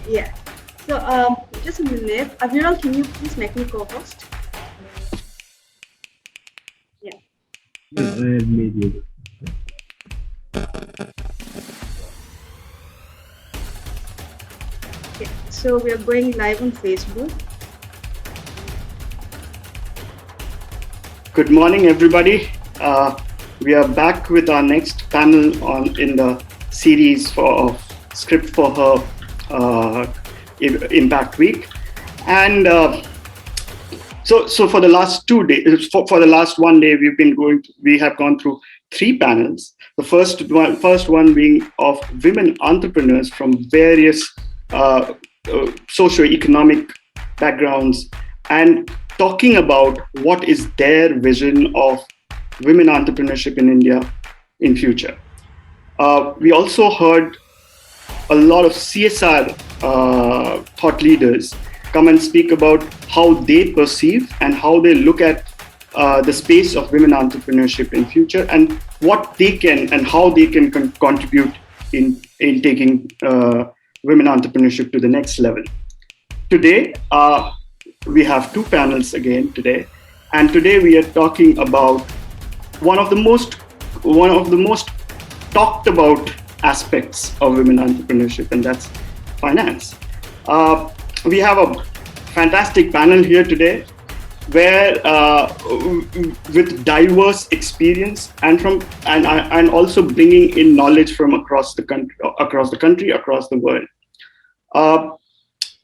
Yeah. So, just a minute. Aviral, can you please make me co-host? Yeah. Yeah, I have made you. Okay. So we are going live on Facebook. Good morning, everybody. We are back with our next panel in the series of Script for Her Impact Week, and so for the last 2 days, for the last one day, we have gone through three panels. The first one being of women entrepreneurs from various socio-economic backgrounds, and talking about what is their vision of women entrepreneurship in India in future. We also heard a lot of CSR thought leaders come and speak about how they perceive and how they look at the space of women entrepreneurship in future, and what they can and how they can contribute in taking women entrepreneurship to the next level. Today, we have two panels again today, and today we are talking about one of the most talked about aspects of women entrepreneurship, and that's finance. We have a fantastic panel here today, where with diverse experience and also bringing in knowledge from across the country, across the world.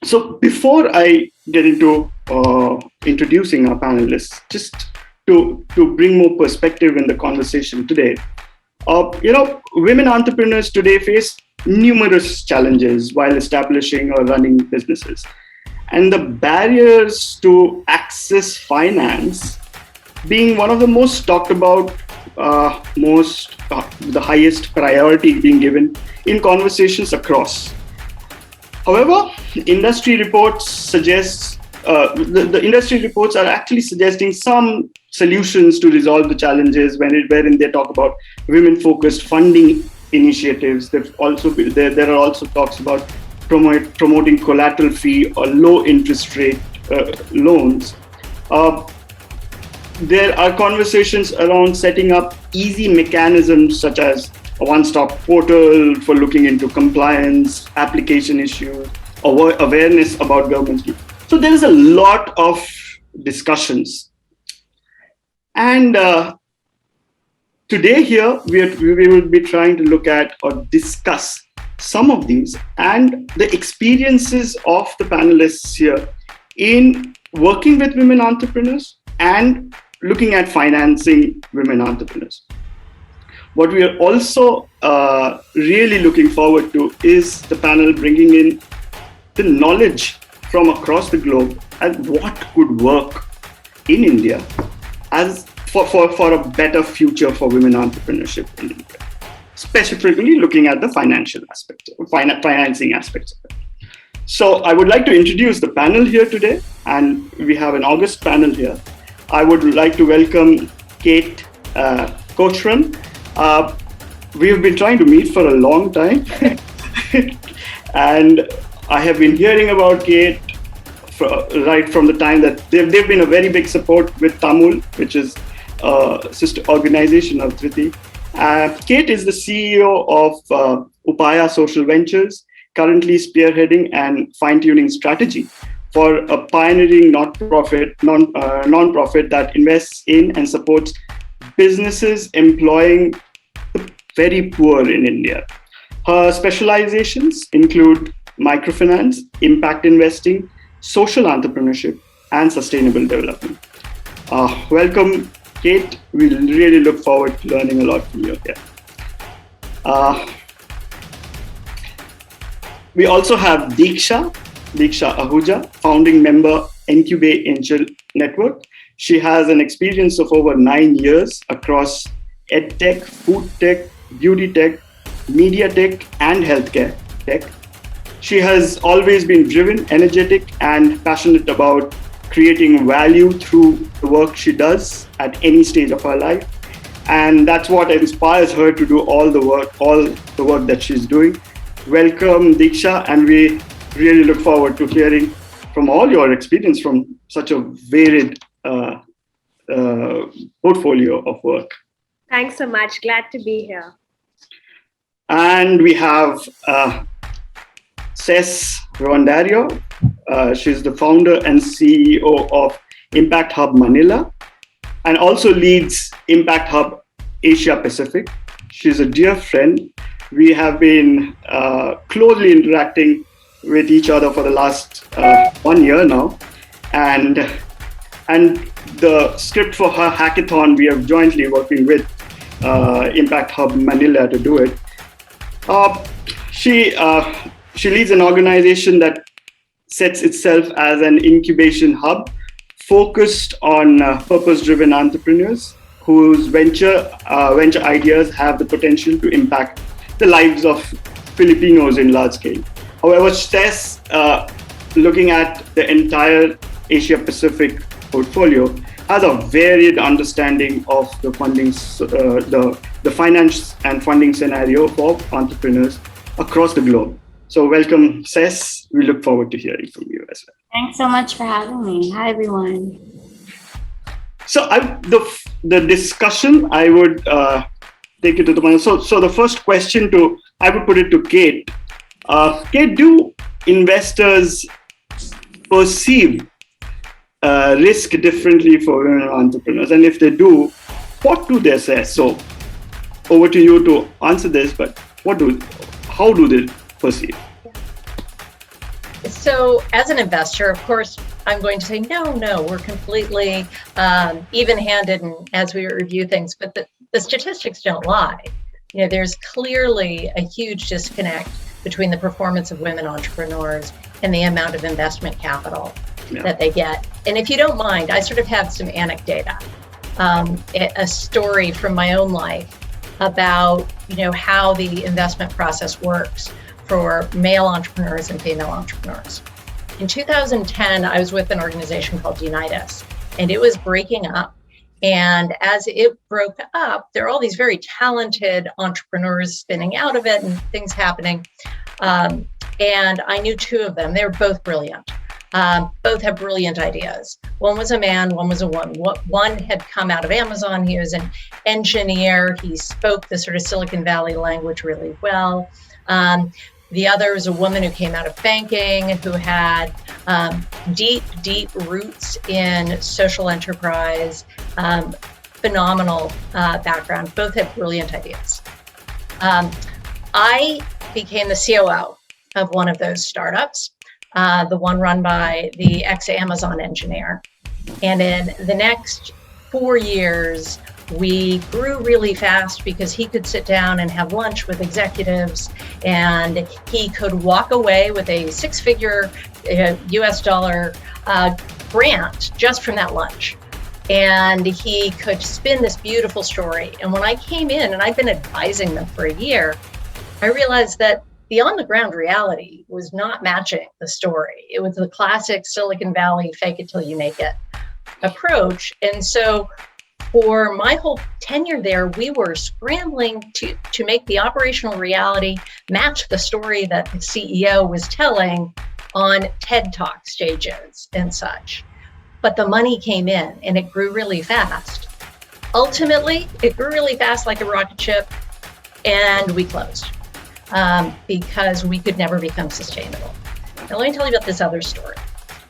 So before I get into introducing our panelists, just to bring more perspective in the conversation today, women entrepreneurs today face numerous challenges while establishing or running businesses. And the barriers to access finance being one of the most talked about, the highest priority being given in conversations across. However, industry reports suggest the industry reports are actually suggesting some solutions to resolve the challenges wherein they talk about women-focused funding initiatives. There are also talks about promoting collateral-free or low interest rate loans. There are conversations around setting up easy mechanisms such as a one-stop portal for looking into compliance, application issues, or awareness about government schemes. So there is a lot of discussions. And today here, we will be trying to look at or discuss some of these and the experiences of the panelists here in working with women entrepreneurs and looking at financing women entrepreneurs. What we are also really looking forward to is the panel bringing in the knowledge from across the globe and what could work in India as for a better future for women entrepreneurship in India, specifically looking at the financial aspect, financing aspects of it. So I would like to introduce the panel here today, and we have an August panel here. I would like to welcome Kate Cochran. We have been trying to meet for a long time, and I have been hearing about Kate right from the time that they've been a very big support with Tamul, which is a sister organization of Dhriiti. Kate is the CEO of Upaya Social Ventures, currently spearheading and fine-tuning strategy for a pioneering non-profit that invests in and supports businesses employing the very poor in India. Her specializations include microfinance, impact investing, social entrepreneurship, and sustainable development. Welcome, Kate. We really look forward to learning a lot from you here. We also have Deeksha Ahuja, founding member, Encubay Angel Network. She has an experience of over 9 years across EdTech, food tech, beauty tech, media tech, and healthcare tech. She has always been driven, energetic, and passionate about creating value through the work she does at any stage of her life. And that's what inspires her to do all the work that she's doing. Welcome, Deeksha, and we really look forward to hearing from all your experience from such a varied portfolio of work. Thanks so much. Glad to be here. And we have Cess Rondario. She's the founder and CEO of Impact Hub Manila and also leads Impact Hub Asia Pacific. She's a dear friend. We have been closely interacting with each other for the last 1 year now. And the script for her hackathon, we are jointly working with Impact Hub Manila to do it. She leads an organization that sets itself as an incubation hub focused on purpose-driven entrepreneurs whose venture ideas have the potential to impact the lives of Filipinos in large scale. However, Tess, looking at the entire Asia Pacific portfolio, has a varied understanding of the funding, the finance and funding scenario for entrepreneurs across the globe. So welcome, Cess. We look forward to hearing from you as well. Thanks so much for having me. Hi, everyone. So the discussion, I would take it to the point. So the first question I would put it to Kate. Kate, do investors perceive risk differently for women entrepreneurs? And if they do, what do they say? So over to you to answer this, but how do they perceive? So as an investor, of course, I'm going to say, no, we're completely even-handed as we review things, but the statistics don't lie. There's clearly a huge disconnect between the performance of women entrepreneurs and the amount of investment capital that they get. And if you don't mind, I sort of have some anecdata, a story from my own life about, how the investment process works for male entrepreneurs and female entrepreneurs. In 2010, I was with an organization called Unitas, and it was breaking up. And as it broke up, there are all these very talented entrepreneurs spinning out of it and things happening. And I knew two of them. They were both brilliant. Both have brilliant ideas. One was a man, one was a woman. One had come out of Amazon. He was an engineer. He spoke the sort of Silicon Valley language really well. The other was a woman who came out of banking, who had deep roots in social enterprise, phenomenal background. Both had brilliant ideas. I became the COO of one of those startups, the one run by the ex-Amazon engineer. And in the next 4 years, we grew really fast because he could sit down and have lunch with executives, and he could walk away with a six-figure US dollar grant just from that lunch. And he could spin this beautiful story. And when I came in, and I'd been advising them for a year, I realized that the on-the-ground reality was not matching the story. It was the classic Silicon Valley fake it till you make it approach. And so for my whole tenure there, we were scrambling to make the operational reality match the story that the CEO was telling on TED Talk stages and such. But the money came in and it grew really fast. Ultimately, it grew really fast like a rocket ship, and we closed because we could never become sustainable. Now, let me tell you about this other story.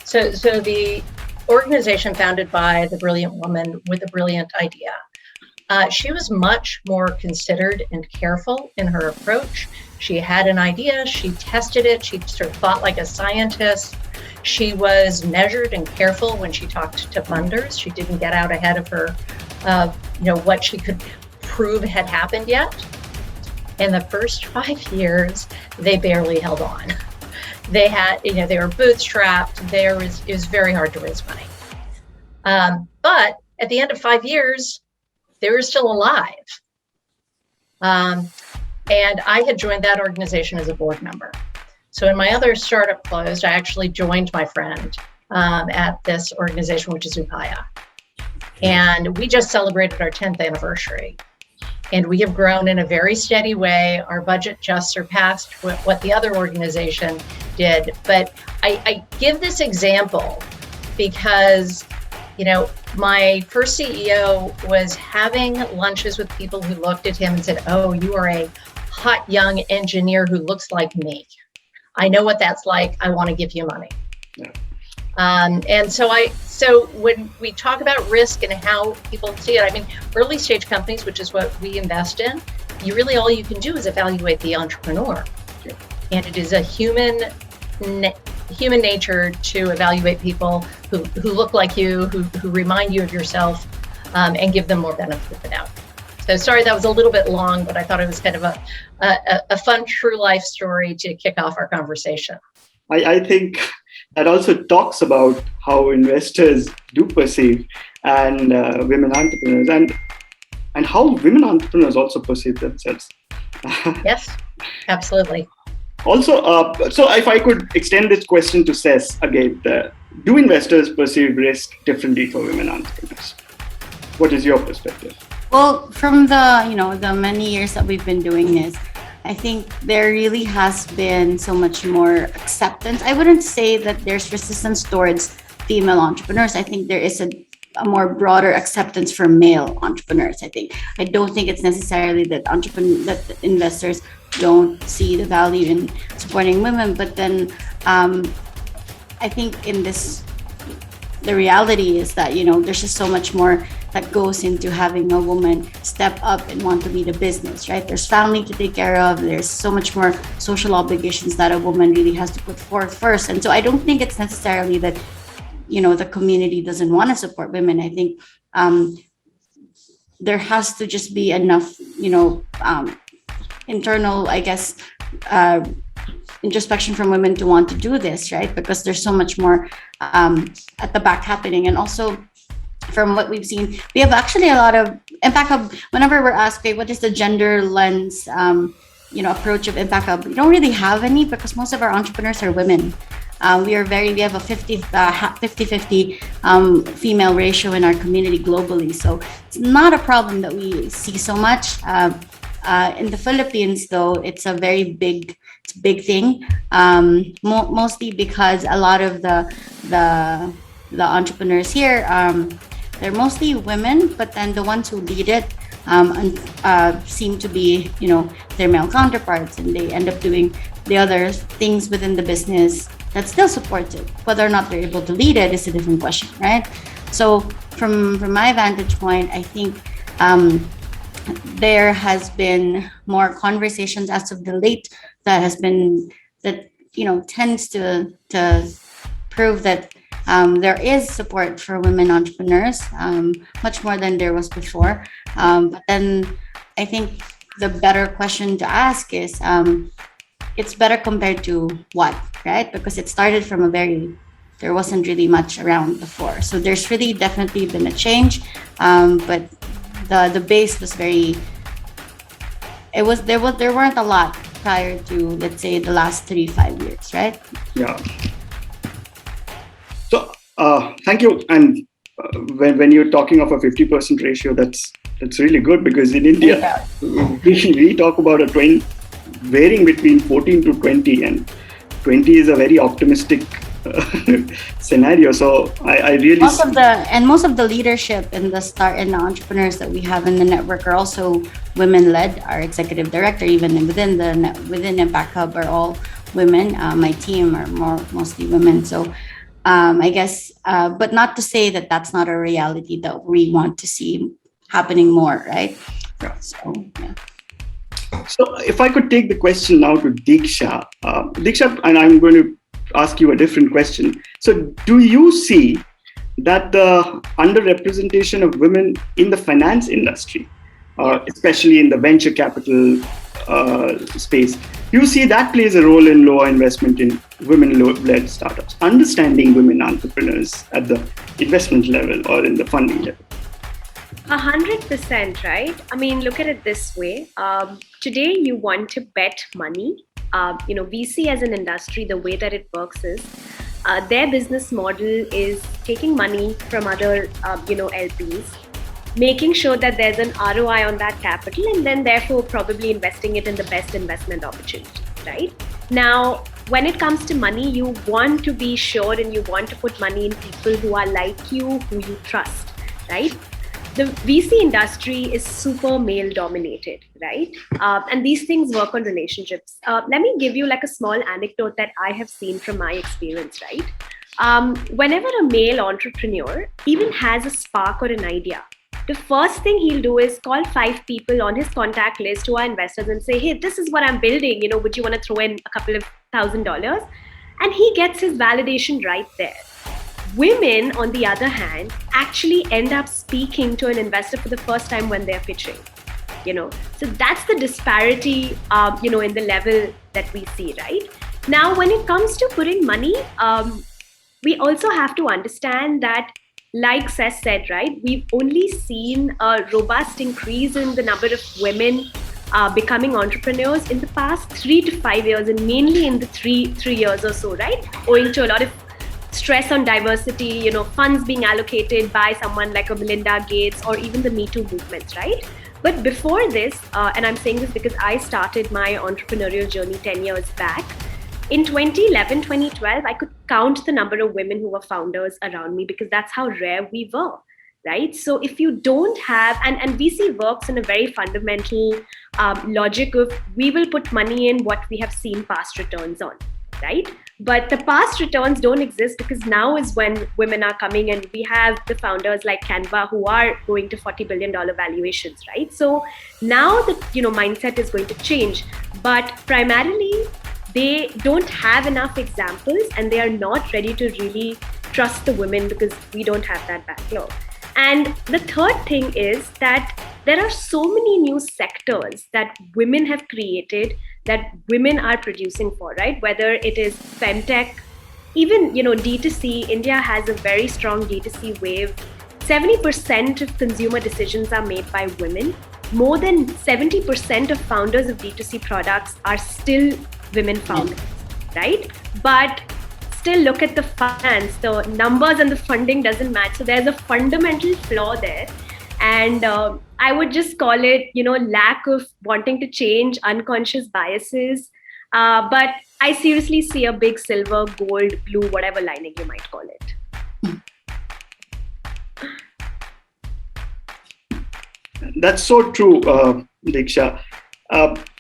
So the organization founded by the brilliant woman with a brilliant idea. She was much more considered and careful in her approach. She had an idea, she tested it, she sort of thought like a scientist. She was measured and careful when she talked to funders. She didn't get out ahead of her, what she could prove had happened yet. In the first 5 years, they barely held on. They had, they were bootstrapped. It was very hard to raise money. But at the end of 5 years, they were still alive. And I had joined that organization as a board member. So when my other startup closed, I actually joined my friend at this organization, which is Upaya. And we just celebrated our 10th anniversary. And we have grown in a very steady way. Our budget just surpassed what the other organization did. But I give this example because, my first CEO was having lunches with people who looked at him and said, "Oh, you are a hot young engineer who looks like me. I know what that's like. I want to give you money." Yeah. And so when we talk about risk and how people see it, early stage companies, which is what we invest in, all you can do is evaluate the entrepreneur. Yeah. And it is a human nature to evaluate people who look like you, who remind you of yourself, and give them more benefit of the doubt. So sorry, that was a little bit long, but I thought it was kind of a fun true life story to kick off our conversation. I think that also talks about how investors do perceive and women entrepreneurs and how women entrepreneurs also perceive themselves. Yes, absolutely. Also, so if I could extend this question to Cess again, do investors perceive risk differently for women entrepreneurs? What is your perspective? Well, from the many years that we've been doing this, I think there really has been so much more acceptance. I wouldn't say that there's resistance towards female entrepreneurs. I think there is a more broader acceptance for male entrepreneurs. I don't think it's necessarily that that investors don't see the value in supporting women, but then I think the reality is that there's just so much more that goes into having a woman step up and want to lead a business, right? There's family to take care of. There's so much more social obligations that a woman really has to put forth first. And so I don't think it's necessarily that, the community doesn't want to support women. I think there has to just be enough, internal, introspection from women to want to do this, right? Because there's so much more at the back happening. And also, from what we've seen, we have actually a lot of Impact Hub. Whenever we're asked, okay, what is the gender lens, approach of Impact Hub? We don't really have any because most of our entrepreneurs are women. We have a 50-50 female ratio in our community globally. So it's not a problem that we see so much. In the Philippines, though, it's a very big thing. Mostly because a lot of the entrepreneurs here, they're mostly women, but then the ones who lead it seem to be, their male counterparts, and they end up doing the other things within the business that's still supported. Whether or not they're able to lead it is a different question, right? So from my vantage point, I think there has been more conversations as of the late that tends to prove that there is support for women entrepreneurs, much more than there was before. But then I think the better question to ask is, it's better compared to what, right? Because it started from there wasn't really much around before. So there's really definitely been a change, but the base was there weren't a lot prior to, let's say, the last 3-5 years, right? Yeah. So thank you. And when you're talking of a 50% ratio, that's really good, because in India, we talk about varying between 14 to 20, and 20 is a very optimistic scenario. So I really most of the leadership in the entrepreneurs that we have in the network are also women led. Our executive director, even within Impact Hub, are all women. My team are mostly women. So I guess, but not to say that that's not a reality that we want to see happening more, right? Yeah. So yeah. So if I could take the question now to Deeksha. Deeksha, and I'm going to ask you a different question. So do you see that the underrepresentation of women in the finance industry, especially in the venture capital space, do you see that plays a role in lower investment in women-led startups, understanding women entrepreneurs at the investment level or in the funding level? 100%, right? I mean, look at it this way. Today, you want to bet money. VC as an industry, the way that it works is their business model is taking money from other, LPs making sure that there's an ROI on that capital, and then therefore probably investing it in the best investment opportunity, right? Now, when it comes to money, you want to be sure and you want to put money in people who are like you, who you trust, right? The VC industry is super male dominated, right? And these things work on relationships. Let me give you like a small anecdote that I have seen from my experience, right? Whenever a male entrepreneur even has a spark or an idea, the first thing he'll do is call 5 people on his contact list who are investors and say, hey, this is what I'm building. Would you want to throw in a couple of $1,000? And he gets his validation right there. Women, on the other hand, actually end up speaking to an investor for the first time when they're pitching. So that's the disparity, in the level that we see, right? Now, when it comes to putting money, we also have to understand that, like Seth said, right, we've only seen a robust increase in the number of women becoming entrepreneurs in the past 3 to 5 years, and mainly in the three years or so, right? Owing to a lot of stress on diversity, funds being allocated by someone like a Melinda Gates or even the Me Too movements, right? But before this, and I'm saying this because I started my entrepreneurial journey 10 years back, in 2011, 2012, I could count the number of women who were founders around me because that's how rare we were, right? So if you don't have, and VC works in a very fundamental logic of we will put money in what we have seen past returns on, right? But the past returns don't exist because now is when women are coming, and we have the founders like Canva who are going to $40 billion valuations, right? So now the mindset is going to change, but primarily they don't have enough examples and they are not ready to really trust the women because we don't have that backlog. And the third thing is that there are so many new sectors that women have created that women are producing for, right? Whether it is femtech, even D2C. India has a very strong D2C wave. 70% of consumer decisions are made by women. More than 70% of founders of D2C products are still women founders, right? But still look at the finance, the numbers and the funding doesn't match. So there's a fundamental flaw there. And I would just call it, lack of wanting to change, unconscious biases. But I seriously see a big silver, gold, blue, whatever lining you might call it. That's so true, Deeksha.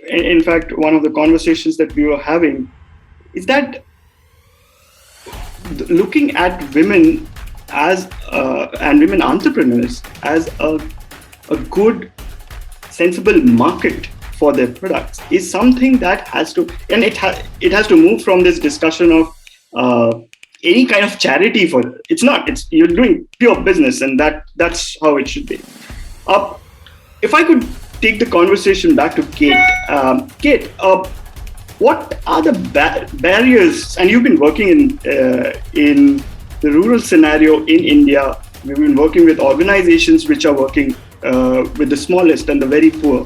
In fact, one of the conversations that we were having is that looking at women as and women entrepreneurs as a good, sensible market for their products is something that has to, and it has to move from this discussion of any kind of charity for it. It's not. It's you're doing pure business, and that's how it should be. If I could take the conversation back to Kate. Kate, what are the barriers? And you've been working in the rural scenario in India. We've been working with organizations which are working with the smallest and the very poor.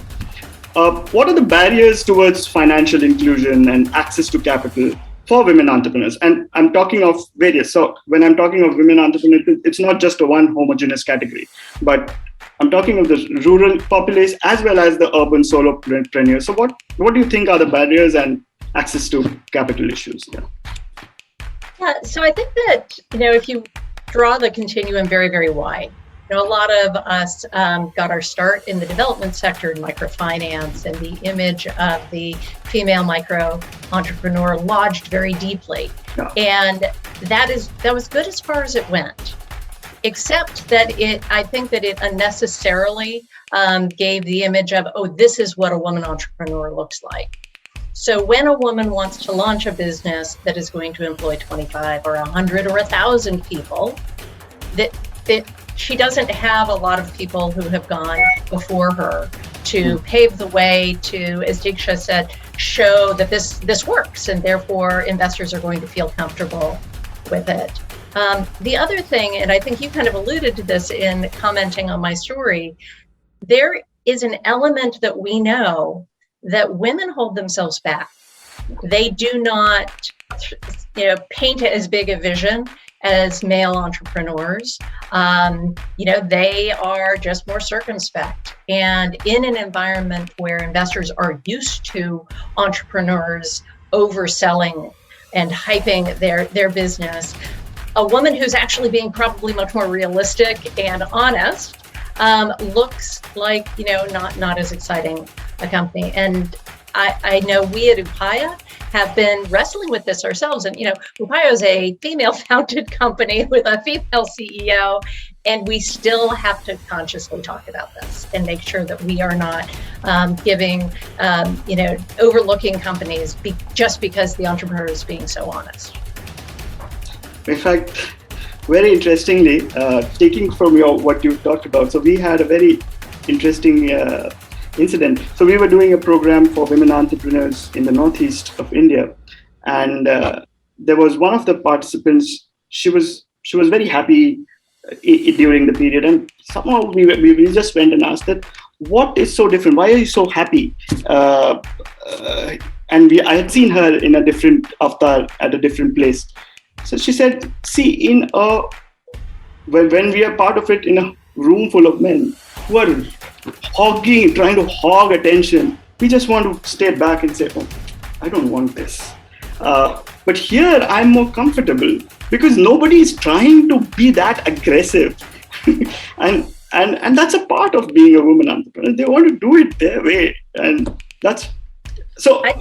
What are the barriers towards financial inclusion and access to capital for women entrepreneurs? And I'm talking of various. So when I'm talking of women entrepreneurs, it's not just a one homogeneous category, but I'm talking of the rural populace as well as the urban solopreneurs. So what do you think are the barriers and access to capital issues? Yeah, so I think that, if you draw the continuum very, very wide, a lot of us got our start in the development sector in microfinance, and the image of the female micro entrepreneur lodged very deeply. Yeah. And that was good as far as it went. Except that I think that it unnecessarily gave the image of, this is what a woman entrepreneur looks like. So when a woman wants to launch a business that is going to employ 25 or 100 or 1,000 people, that she doesn't have a lot of people who have gone before her to pave the way to, as Deeksha said, show that this works, and therefore investors are going to feel comfortable with it. The other thing, and I think you kind of alluded to this in commenting on my story, there is an element that we know that women hold themselves back. They do not, paint as big a vision as male entrepreneurs. They are just more circumspect. And in an environment where investors are used to entrepreneurs overselling and hyping their business, a woman who's actually being probably much more realistic and honest looks like, not as exciting a company. And I know we at Upaya have been wrestling with this ourselves. And, Upaya is a female-founded company with a female CEO, and we still have to consciously talk about this and make sure that we are not overlooking companies just because the entrepreneur is being so honest. In fact, very interestingly, taking from what you talked about, so we had a very interesting incident. So we were doing a program for women entrepreneurs in the northeast of India, and there was one of the participants. She was very happy during the period, and somehow we just went and asked her, "What is so different? Why are you so happy?" And I had seen her in a different avatar at a different place. So she said, "See, when we are part of it in a room full of men who are trying to hog attention, we just want to step back and say, oh, I don't want this. But here I'm more comfortable because nobody is trying to be that aggressive." and that's a part of being a woman entrepreneur. They want to do it their way. And that's so. I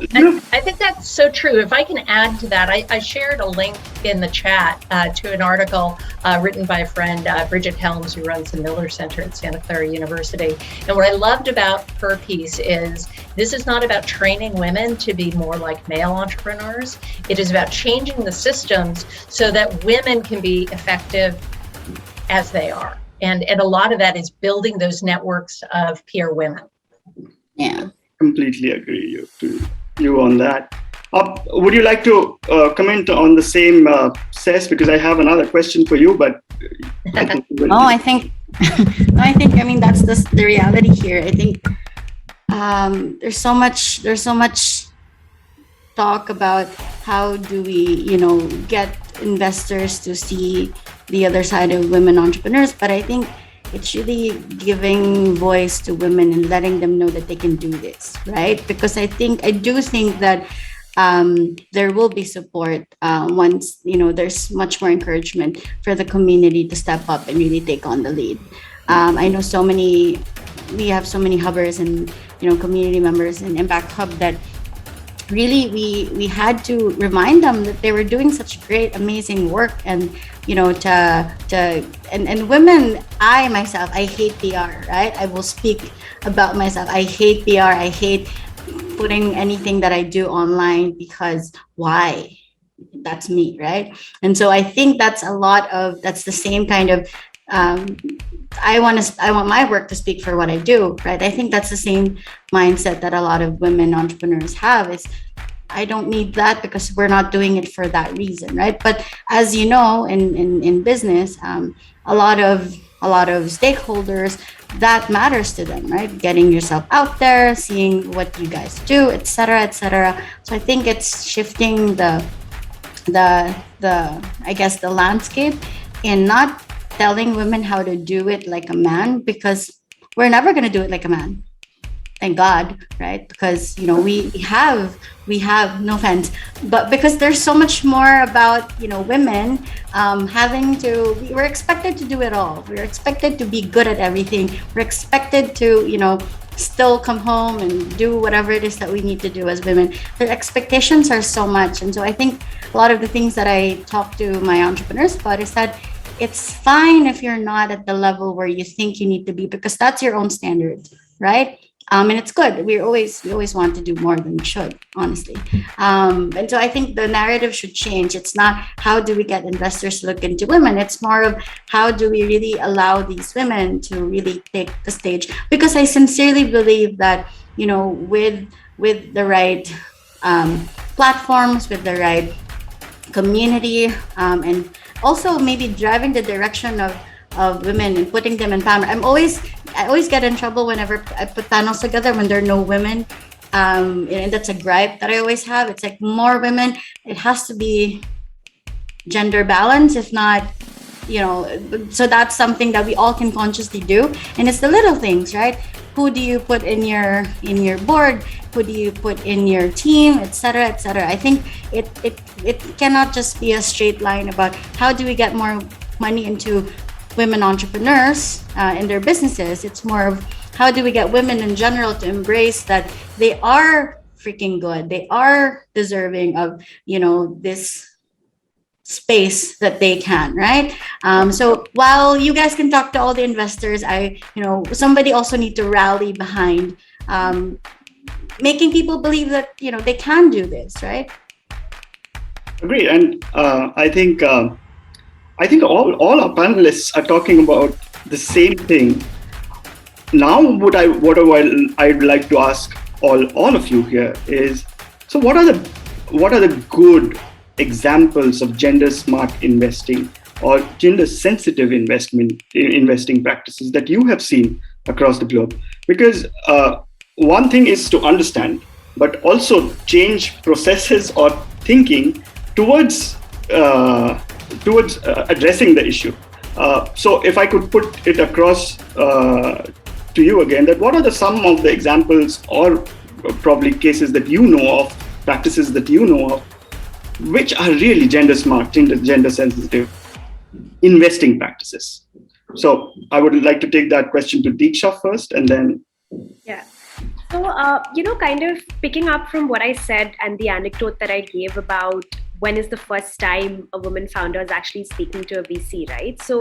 think that's so true. If I can add to that, I shared a link in the chat to an article written by a friend, Bridget Helms, who runs the Miller Center at Santa Clara University. And what I loved about her piece is this is not about training women to be more like male entrepreneurs. It is about changing the systems so that women can be effective as they are. And a lot of that is building those networks of peer women. Yeah. Completely agree you on that. Would you like to comment on the same, Cess? Because I have another question for you, but I think that's the reality here. I think there's so much talk about how do we, get investors to see the other side of women entrepreneurs, but I think it's really giving voice to women and letting them know that they can do this, right? Because I do think that there will be support once there's much more encouragement for the community to step up and really take on the lead. I know we have so many hubbers and community members in Impact Hub that really we had to remind them that they were doing such great, amazing work, and and women, I myself, I hate PR, right? I will speak about myself. I hate PR. I hate putting anything that I do online because why? That's me, right? And so I think that's the same kind of I want my work to speak for what I do, right? I think that's the same mindset that a lot of women entrepreneurs have is I don't need that because we're not doing it for that reason, right? But as you know, in business, a lot of stakeholders, that matters to them, right? Getting yourself out there, seeing what you guys do, et cetera, et cetera. So I think it's shifting the landscape and not telling women how to do it like a man, because we're never going to do it like a man. Thank God, right? Because we have no offense, but because there's so much more about women we're expected to do it all. We're expected to be good at everything. We're expected to still come home and do whatever it is that we need to do as women. The expectations are so much, and so I think a lot of the things that I talk to my entrepreneurs about is that it's fine if you're not at the level where you think you need to be, because that's your own standard, right? And it's good. We always want to do more than we should, honestly. And so I think the narrative should change. It's not how do we get investors to look into women. It's more of how do we really allow these women to really take the stage. Because I sincerely believe that, with the right platforms, with the right community, and also maybe driving the direction of women and putting them in power. I always get in trouble whenever I put panels together when there are no women. And that's a gripe that I always have. It's like more women. It has to be gender balance, if not, so that's something that we all can consciously do. And it's the little things, right? Who do you put in your board? Who do you put in your team, etc., etc.? I think it cannot just be a straight line about how do we get more money into women entrepreneurs in their businesses. It's more of how do we get women in general to embrace that they are freaking good, they are deserving of this space that they can, right? So while you guys can talk to all the investors, somebody also need to rally behind making people believe that they can do this, right? Agree, and I think all our panelists are talking about the same thing. Now, what I'd like to ask all of you here is, so what are the good examples of gender smart investing or gender sensitive investing practices that you have seen across the globe? Because one thing is to understand, but also change processes or thinking towards addressing the issue. So if I could put it across to you again, that what are some of the examples or probably cases that you know of, practices that you know of, which are really gender smart, gender sensitive investing practices? So I would like to take that question to Deeksha first, and then. Yeah. So, kind of picking up from what I said and the anecdote that I gave about when is the first time a woman founder is actually speaking to a VC, right? So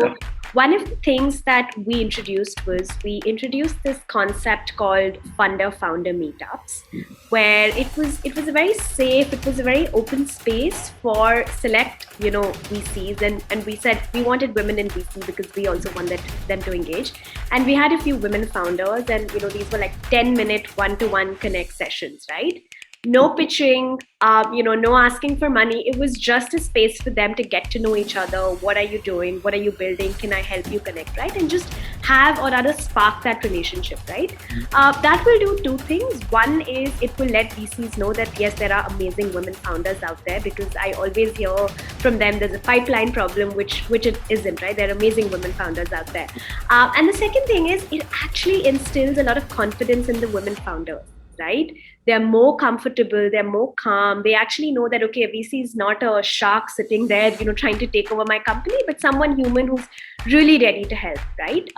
one of the things that we introduced this concept called funder-founder meetups, where it was a very safe, it was a very open space for select, VCs. And we said we wanted women in VC because we also wanted them to engage. And we had a few women founders, and, these were like 10-minute one-to-one connect sessions, right? No pitching, no asking for money. It was just a space for them to get to know each other. What are you doing? What are you building? Can I help you connect, right? And just have or rather spark that relationship, right? That will do two things. One is it will let VCs know that, yes, there are amazing women founders out there, because I always hear from them there's a pipeline problem, which it isn't, right? There are amazing women founders out there. And the second thing is it actually instills a lot of confidence in the women founders, right? They're more comfortable, they're more calm. They actually know that, okay, VC is not a shark sitting there, trying to take over my company, but someone human who's really ready to help, right?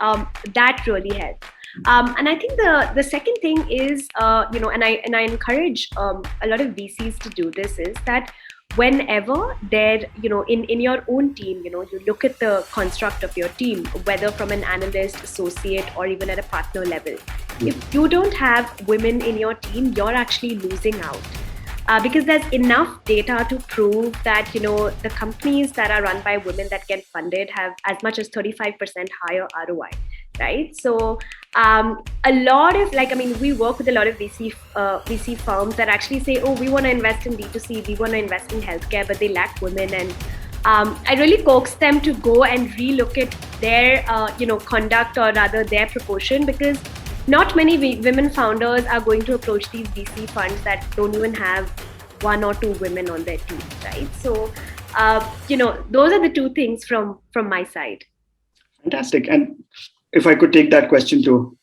That really helps. And I think the second thing is, and I encourage a lot of VCs to do this, is that whenever they're, in your own team, you look at the construct of your team, whether from an analyst, associate, or even at a partner level. If you don't have women in your team, you're actually losing out. Because there's enough data to prove that, the companies that are run by women that get funded have as much as 35% higher ROI, right? So a lot of, we work with a lot of VC firms that actually say, oh, we want to invest in D2C, we want to invest in healthcare, but they lack women. And I really coax them to go and relook at their, conduct, or rather their proportion, because not many women founders are going to approach these VC funds that don't even have one or two women on their team, right? So, those are the two things from my side. Fantastic. And if I could take that question to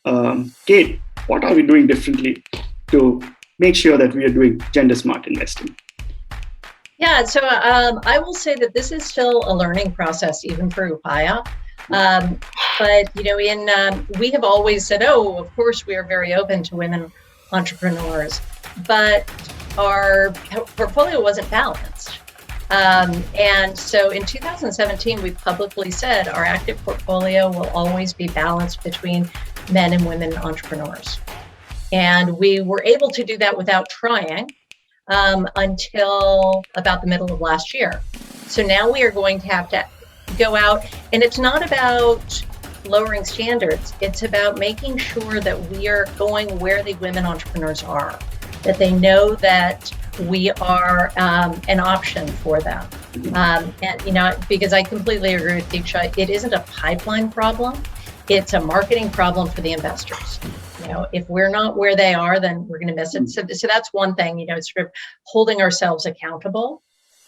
Kate, what are we doing differently to make sure that we are doing gender smart investing? Yeah, so I will say that this is still a learning process, even for Upaya. But, we have always said, oh, of course, we are very open to women entrepreneurs, but our portfolio wasn't balanced. And so in 2017, we publicly said our active portfolio will always be balanced between men and women entrepreneurs. And we were able to do that without trying until about the middle of last year. So now we are going to have to go out, and it's not about lowering standards. It's about making sure that we are going where the women entrepreneurs are, that they know that we are an option for them. And, because I completely agree with Deeksha, it isn't a pipeline problem. It's a marketing problem for the investors. If we're not where they are, then we're going to miss it. So that's one thing, it's sort of holding ourselves accountable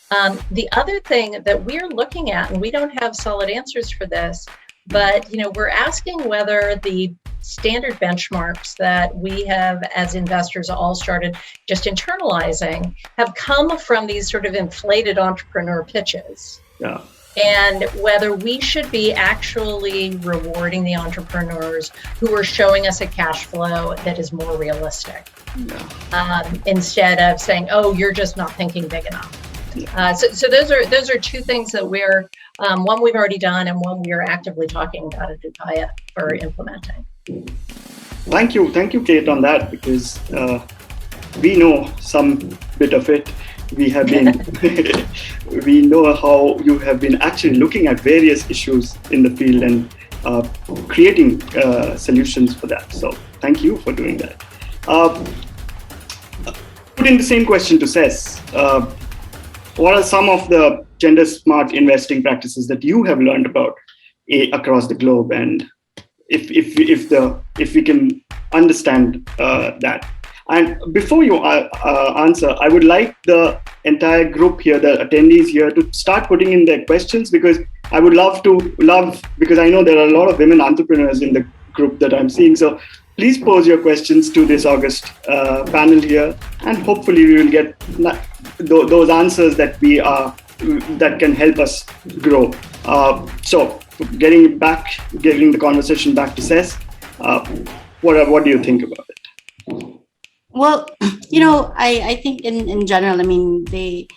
The other thing that we're looking at, and we don't have solid answers for this, but we're asking whether the standard benchmarks that we have as investors all started just internalizing have come from these sort of inflated entrepreneur pitches. Yeah. And whether we should be actually rewarding the entrepreneurs who are showing us a cash flow that is more realistic, instead of saying, "Oh, you're just not thinking big enough." So those are two things that we're one we've already done and one we are actively talking about at Upaya for implementing. Thank you, Kate, on that, because we know some bit of it. We have been, we know how you have been actually looking at various issues in the field and creating solutions for that. So thank you for doing that. Putting the same question to Cess, what are some of the gender smart investing practices that you have learned about across the globe, and if we can understand that? And before you answer, I would like the entire group here, the attendees here, to start putting in their questions, because I would love, because I know there are a lot of women entrepreneurs in the group that I'm seeing. So please pose your questions to this August panel here, and hopefully we will get those answers that that can help us grow. So getting the conversation back to Cess, what do you think about it? Well, I think in general, I mean, they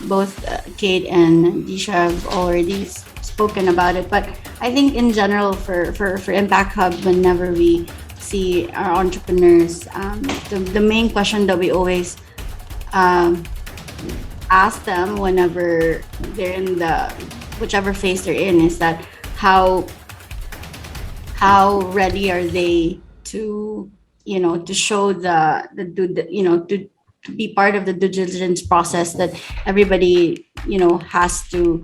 both Kate and Deeksha have already spoken about it, but I think in general for Impact Hub, whenever we see our entrepreneurs, the main question that we always ask them whenever they're in whichever phase they're in is that how ready are they to show to be part of the due diligence process that everybody has to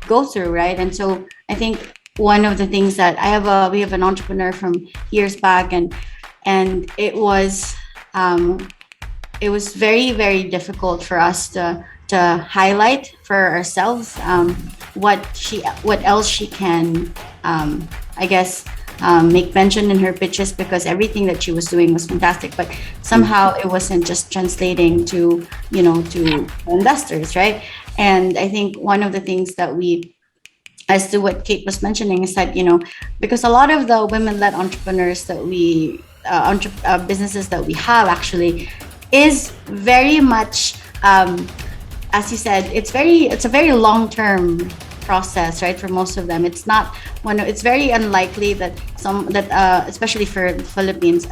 go through, right? And so I think one of the things that we have an entrepreneur from years back, and it was very, very difficult for us to highlight for ourselves what else she can make mention in her pitches, because everything that she was doing was fantastic, but somehow it wasn't just translating to investors, right? And I think one of the things that as to what Kate was mentioning, is that because a lot of the women-led entrepreneurs that businesses that we have actually is very much as you said, it's a very long-term process, right? For most of them, it's very unlikely that especially for the Philippines,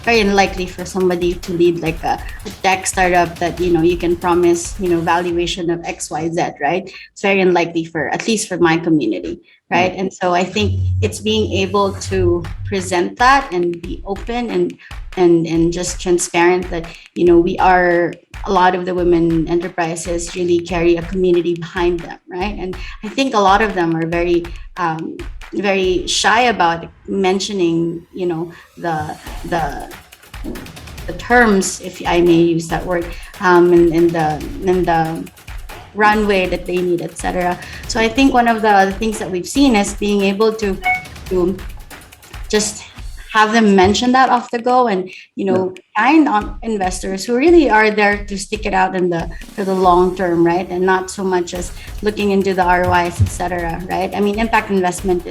very unlikely for somebody to lead like a tech startup that you can promise valuation of XYZ, right? It's very unlikely at least for my community, right? And so I think it's being able to present that and be open and just transparent that we are, a lot of the women enterprises really carry a community behind them, right? And I think a lot of them are very very shy about mentioning the terms, if I may use that word, in the runway that they need, etc. So I think one of the things that we've seen is being able to just have them mention that off the go, and kind on investors who really are there to stick it out for the long term, right? And not so much as looking into the ROIs, etc. Right? I mean, impact investment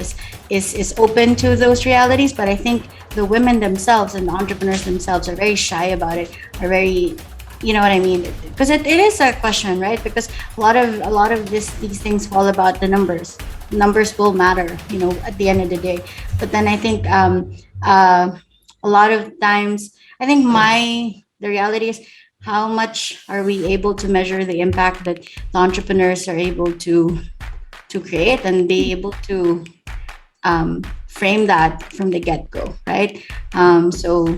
is open to those realities, but I think the women themselves and the entrepreneurs themselves are very shy about it. Are very, you know what I mean? Because it is a question, right? Because a lot of these things fall about the numbers. Numbers will matter, at the end of the day. But then I think a lot of times, I think the reality is, how much are we able to measure the impact that the entrepreneurs are able to create and be able to frame that from the get-go, right? So,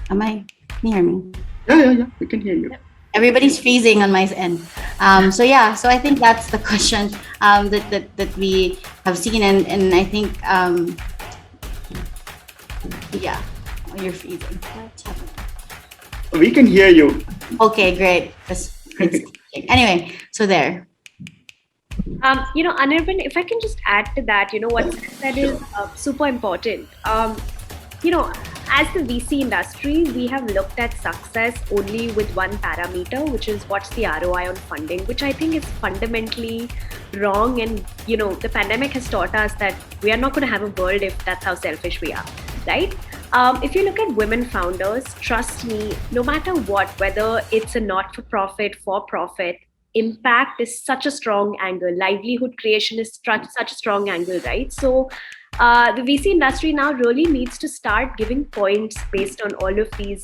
can you hear me? Yeah, we can hear you. Everybody's freezing on my end. So I think that's the question that we have seen, and I think you're freezing. What's happening? We can hear you. Okay, great. It's Anyway, so there. Anirban, if I can just add to that, what Seth said is super important. As the VC industry, we have looked at success only with one parameter, which is what's the ROI on funding, which I think is fundamentally wrong. And, the pandemic has taught us that we are not going to have a world if that's how selfish we are, right? If you look at women founders, trust me, no matter what, whether it's a not-for-profit, for-profit, impact is such a strong angle. Livelihood creation is such a strong angle, right? So the VC industry now really needs to start giving points based on all of these,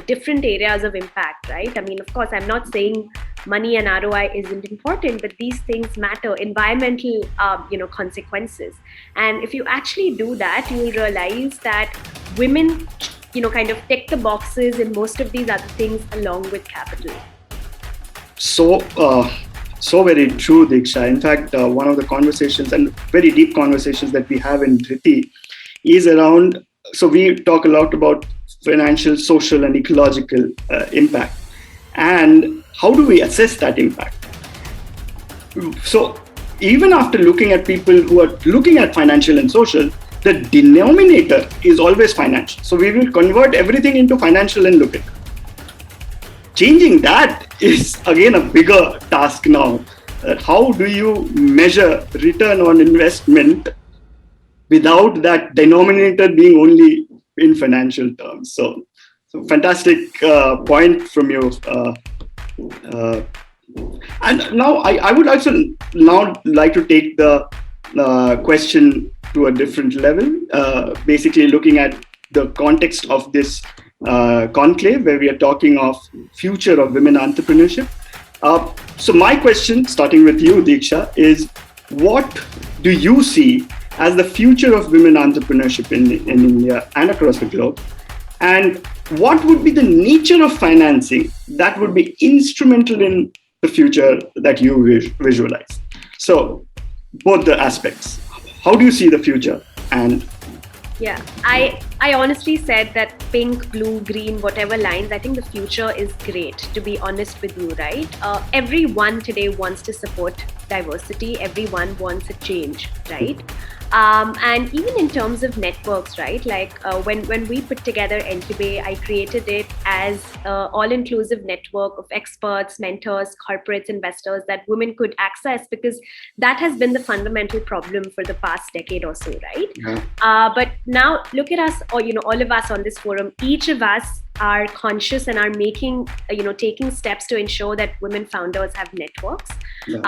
different areas of impact, right? I mean, of course, I'm not saying money and ROI isn't important, but these things matter. Environmental, consequences. And if you actually do that, you will realize that women, kind of tick the boxes in most of these other things along with capital. So very true, Deeksha. In fact, one of the conversations and very deep conversations that we have in Dhriiti is around, so we talk a lot about financial, social and ecological impact. And how do we assess that impact? So even after looking at people who are looking at financial and social, the denominator is always financial. So we will convert everything into financial and look at it. Changing that is again a bigger task now. How do you measure return on investment without that denominator being only in financial terms? So fantastic point from you. And now I would also now like to take the question to a different level, basically looking at the context of this conclave where we are talking of future of women entrepreneurship. So my question, starting with you, Deeksha, is what do you see as the future of women entrepreneurship in India and across the globe? And what would be the nature of financing that would be instrumental in the future that you visualize? So both the aspects. How do you see the future? And yeah, I honestly said that pink, blue, green, whatever lines, I think the future is great, to be honest with you, right? Everyone today wants to support diversity. Everyone wants a change, right? And even in terms of networks, right? Like when we put together Encubay, I created it as an all-inclusive network of experts, mentors, corporates, investors that women could access, because that has been the fundamental problem for the past decade or so, right? Yeah. But now look at us, or all of us on this forum. Each of us are conscious and are making, taking steps to ensure that women founders have networks. Yeah.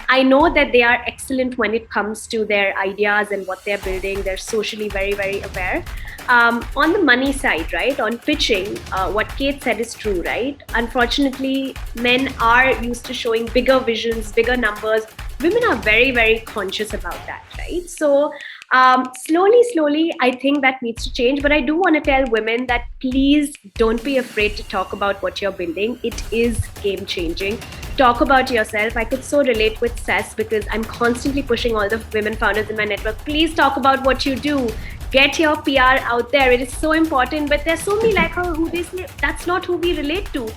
I know that they are excellent when it comes to their ideas and what they're building. They're socially very, very aware. On the money side, right, on pitching, what Kate said is true, right? Unfortunately, men are used to showing bigger visions, bigger numbers. Women are very, very conscious about that, right? So slowly, I think that needs to change. But I do want to tell women that please don't be afraid to talk about what you're building. It is game changing. Talk about yourself. I could so relate with Sess because I'm constantly pushing all the women founders in my network. Please talk about what you do. Get your PR out there. It is so important. But there's so many like her who they say that's not who we relate to.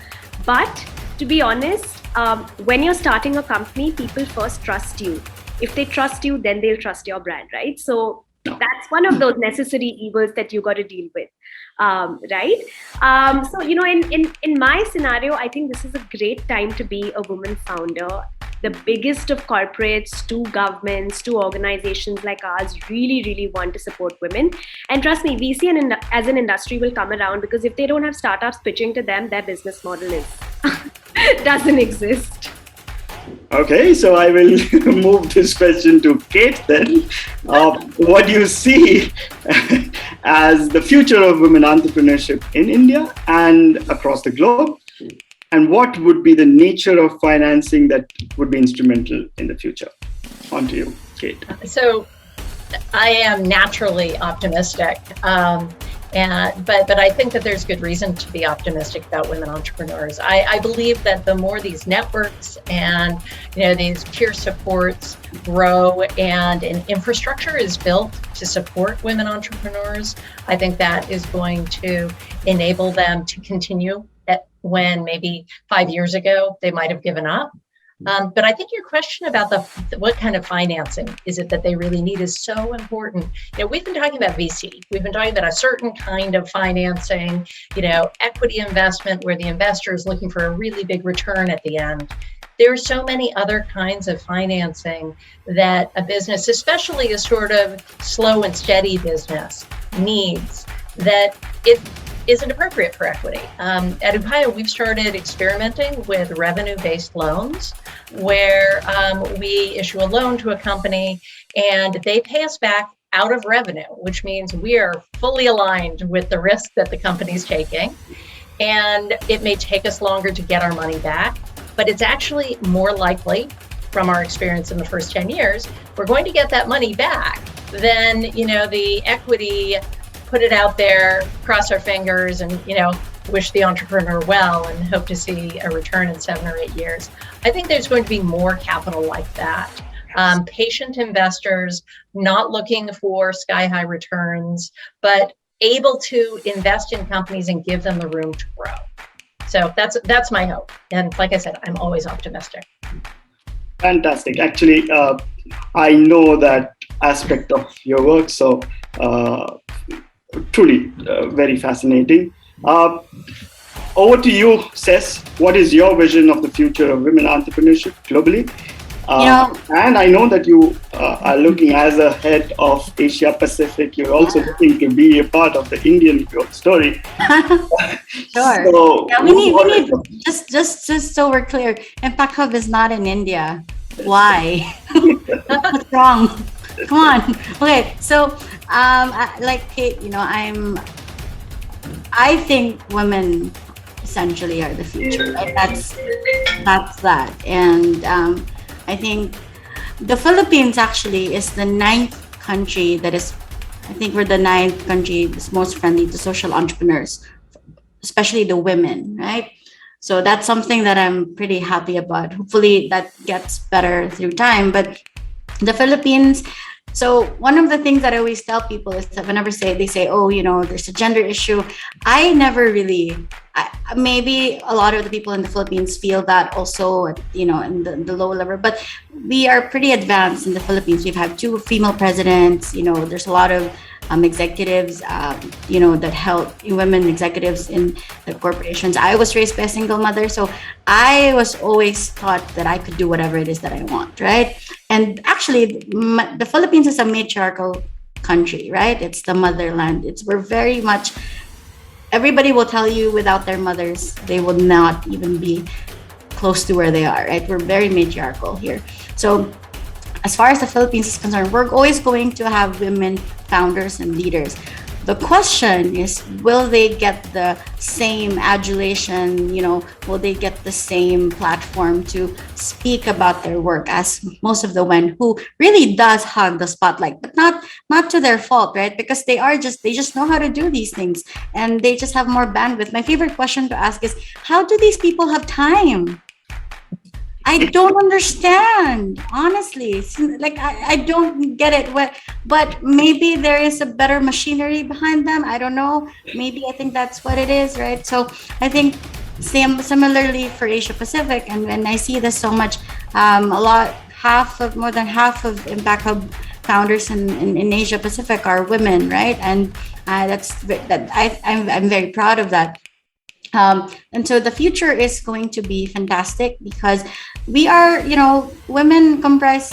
But to be honest, when you're starting a company, people first trust you. If they trust you, then they'll trust your brand, right? So that's one of those necessary evils that you got to deal with, right? So, in my scenario, I think this is a great time to be a woman founder. The biggest of corporates, to governments, to organizations like ours really, really want to support women. And trust me, VC as an industry will come around, because if they don't have startups pitching to them, their business model doesn't exist. Okay, so I will move this question to Kate then. What do you see as the future of women entrepreneurship in India and across the globe? And what would be the nature of financing that would be instrumental in the future? On to you, Kate. So I am naturally optimistic. But I think that there's good reason to be optimistic about women entrepreneurs. I believe that the more these networks and these peer supports grow and an infrastructure is built to support women entrepreneurs, I think that is going to enable them to continue when maybe 5 years ago they might have given up. But I think your question about what kind of financing is it that they really need is so important. We've been talking about VC. We've been talking about a certain kind of financing, equity investment where the investor is looking for a really big return at the end. There are so many other kinds of financing that a business, especially a sort of slow and steady business, needs that it isn't appropriate for equity. At Upaya, we've started experimenting with revenue-based loans where we issue a loan to a company and they pay us back out of revenue, which means we are fully aligned with the risk that the company's taking. And it may take us longer to get our money back, but it's actually more likely from our experience in the first 10 years, we're going to get that money back than, the equity, put it out there, cross our fingers and, wish the entrepreneur well and hope to see a return in 7 or 8 years. I think there's going to be more capital like that. Patient investors not looking for sky-high returns, but able to invest in companies and give them the room to grow. So that's my hope. And like I said, I'm always optimistic. Fantastic. Actually, I know that aspect of your work, so truly very fascinating. Over to you, Cess. What is your vision of the future of women entrepreneurship globally? And I know that you are looking as a head of Asia Pacific. You're also looking to be a part of the Indian growth story. Sure. So we need just so we're clear. Impact Hub is not in India. Why? What's wrong? Come on. Okay. So, like Kate, I think women essentially are the future. Right? That's that. And I think the Philippines actually is the 9th country that is, I think we're the 9th country that's most friendly to social entrepreneurs, especially the women, right? So that's something that I'm pretty happy about. Hopefully that gets better through time. But the Philippines, so one of the things that I always tell people is that whenever they say, oh, there's a gender issue, I never really, maybe a lot of the people in the Philippines feel that also, in the low level, but we are pretty advanced in the Philippines. We've had 2 female presidents, there's a lot of executives, that help women executives in the corporations. I was raised by a single mother, so I was always taught that I could do whatever it is that I want, right? And actually, the Philippines is a matriarchal country, right? It's the motherland. We're very much, everybody will tell you without their mothers, they will not even be close to where they are, right? We're very matriarchal here. So as far as the Philippines is concerned, we're always going to have women founders and leaders. The question is, will they get the same adulation? Will they get the same platform to speak about their work as most of the women who really does hug the spotlight, but not to their fault, right? Because they just know how to do these things and they just have more bandwidth. My favorite question to ask is, how do these people have time? I don't understand, honestly. Like, I don't get it. But maybe there is a better machinery behind them. I don't know. Maybe I think that's what it is, right? So I think similarly for Asia Pacific, and I see this so much, more than half of Impact Hub founders in Asia Pacific are women, right? And I'm very proud of that. And so the future is going to be fantastic because we are, women comprise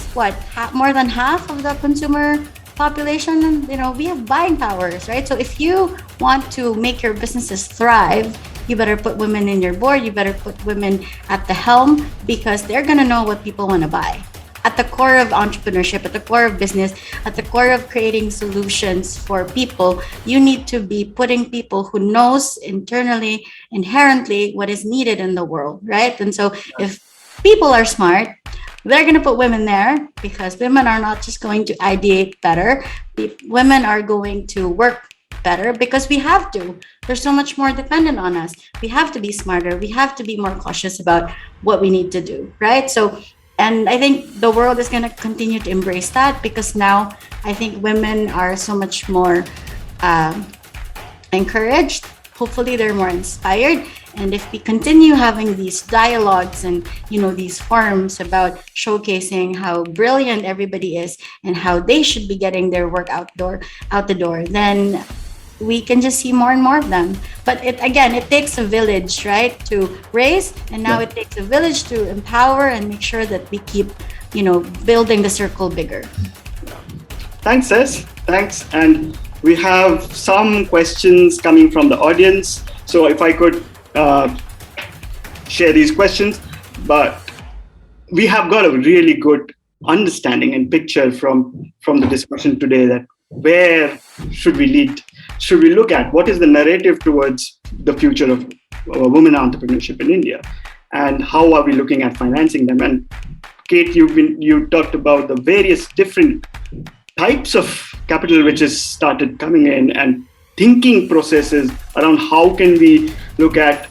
more than half of the consumer population. And, we have buying powers, right? So if you want to make your businesses thrive, you better put women in your board. You better put women at the helm because they're going to know what people want to buy. At the core of entrepreneurship, at the core of business, at the core of creating solutions for people, you need to be putting people who knows internally, inherently what is needed in the world, right? And so if people are smart, they're going to put women there because women are not just going to ideate better. Women are going to work better because we have to. There's so much more dependent on us. We have to be smarter. We have to be more cautious about what we need to do, right? So, and I think the world is going to continue to embrace that because now I think women are so much more encouraged. Hopefully they're more inspired. And if we continue having these dialogues and, these forums about showcasing how brilliant everybody is and how they should be getting their work out the door, then we can just see more and more of them. But it takes a village, right, to raise, and now it takes a village to empower and make sure that we keep, building the circle bigger. Thanks, Ses. Thanks. And we have some questions coming from the audience. So if I could share these questions, but we have got a really good understanding and picture from the discussion today that where should we lead? Should we look at what is the narrative towards the future of women entrepreneurship in India, and how are we looking at financing them? And Kate, you talked about the various different types of capital which has started coming in, and thinking processes around how can we look at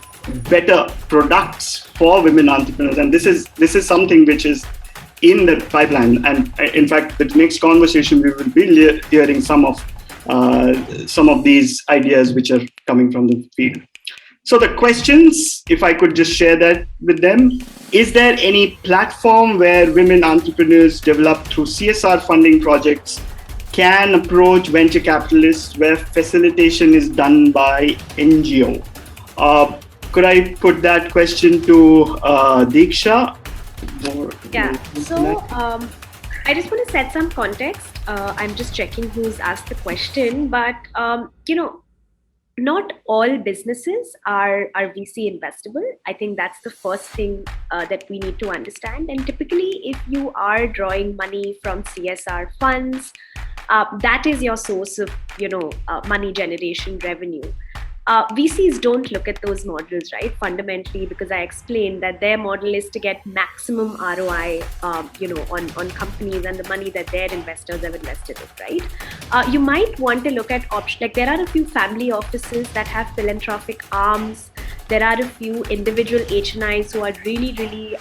better products for women entrepreneurs. And this is something which is in the pipeline. And in fact, the next conversation we will be hearing some of these ideas which are coming from the field. So the questions, if I could just share that with them, is there any platform where women entrepreneurs developed through CSR funding projects can approach venture capitalists where facilitation is done by NGO? Could I put that question to Deeksha? Yeah, so I just want to set some context. I'm just checking who's asked the question, but not all businesses are VC investable. I think that's the first thing that we need to understand. And typically, if you are drawing money from CSR funds, that is your source of money generation revenue. VCs don't look at those models, right? Fundamentally, because I explained that their model is to get maximum ROI, on companies and the money that their investors have invested in, right? You might want to look at options. Like there are a few family offices that have philanthropic arms. There are a few individual HNIs who are really, really,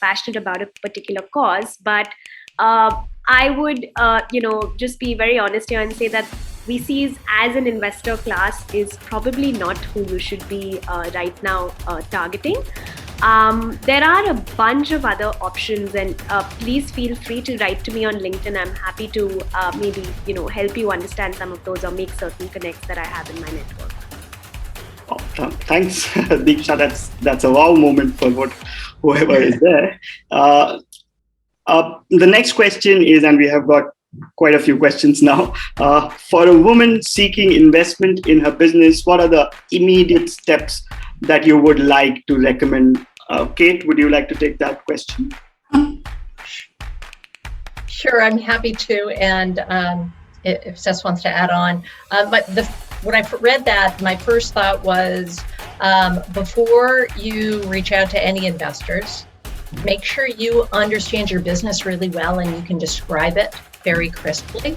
passionate about a particular cause. But I would, just be very honest here and say that VCs as an investor class is probably not who you should be right now targeting. There are a bunch of other options, and please feel free to write to me on LinkedIn. I'm happy to maybe help you understand some of those or make certain connects that I have in my network. Oh, thanks, Deeksha. That's a wow moment for whoever is there. The next question is, and we have got quite a few questions now. For a woman seeking investment in her business, what are the immediate steps that you would like to recommend? Kate, would you like to take that question? Sure, I'm happy to. And if Seth wants to add on, but when I read that, my first thought was before you reach out to any investors, make sure you understand your business really well and you can describe it very crisply.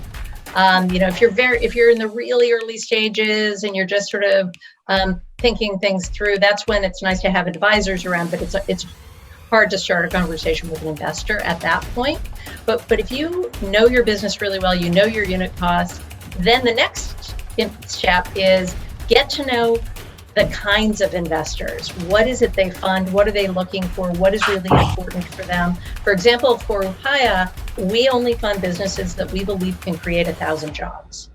If you're in the really early stages and you're just sort of thinking things through, that's when it's nice to have advisors around, but it's hard to start a conversation with an investor at that point. But if you know your business really well, you know your unit costs, then the next step is get to know the kinds of investors. What is it they fund? What are they looking for? What is really important for them? For example, for Upaya, we only fund businesses that we believe can create 1,000 jobs.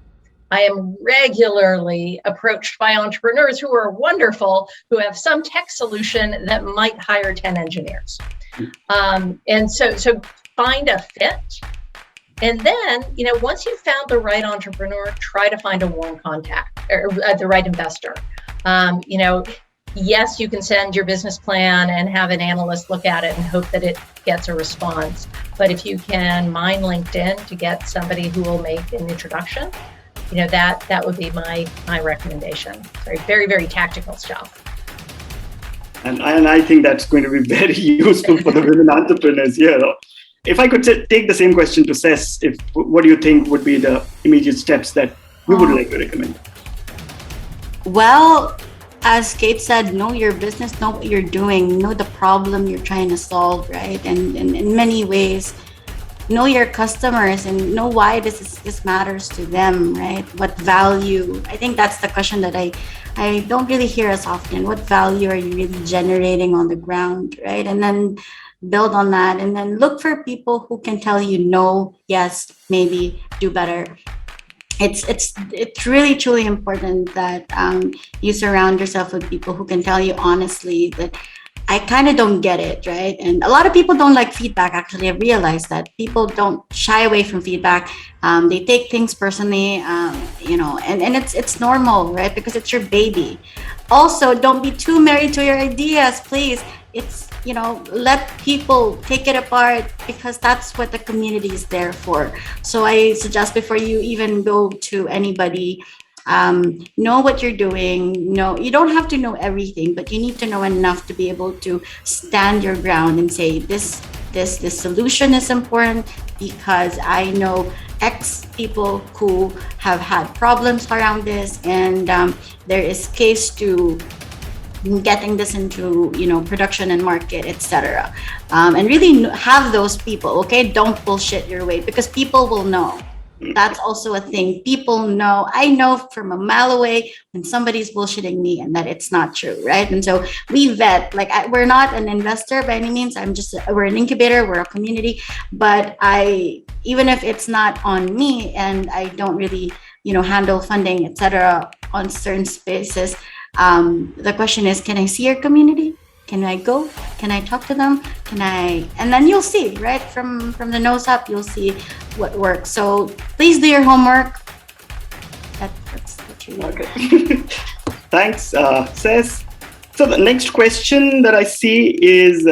I am regularly approached by entrepreneurs who are wonderful, who have some tech solution that might hire 10 engineers. And so find a fit. And then, once you've found the right entrepreneur, try to find a warm contact or the right investor. Yes, you can send your business plan and have an analyst look at it and hope that it gets a response. But if you can mine LinkedIn to get somebody who will make an introduction, that would be my recommendation. Very, very tactical stuff. And I think that's going to be very useful for the women entrepreneurs here. If I could take the same question to Sess, what do you think would be the immediate steps that you would like to recommend? Well, as Kate said, know your business, know what you're doing, know the problem you're trying to solve, right? And in many ways, know your customers and know why this matters to them, right? What value? I think that's the question that I don't really hear as often. What value are you really generating on the ground, right? And then build on that, and then look for people who can tell you no, yes, maybe, do better. It's really truly important that you surround yourself with people who can tell you honestly that I kind of don't get it, right? And a lot of people don't like feedback. Actually, I realized that people don't shy away from feedback. They take things personally, and it's normal, right? Because it's your baby. Also, don't be too married to your ideas, please. It's, let people take it apart, because that's what the community is there for. So I suggest, before you even go to anybody, know what you're doing. No, you don't have to know everything, but you need to know enough to be able to stand your ground and say this solution is important because I know X people who have had problems around this, and there is case to getting this into production and market, etc. And really have those people. Okay, don't bullshit your way, because people will know. That's also a thing. People know. I know from a mile away when somebody's bullshitting me and that it's not true, right? And so we vet. Like, we're not an investor by any means. We're an incubator. We're a community. But even if it's not on me and I don't really, handle funding, etc. on certain spaces, the question is, can I see your community? Can I go? Can I talk to them? And then you'll see, right? From the nose up, you'll see what works. So please do your homework. That's what you need. Okay. Thanks, Ses. So the next question that I see is,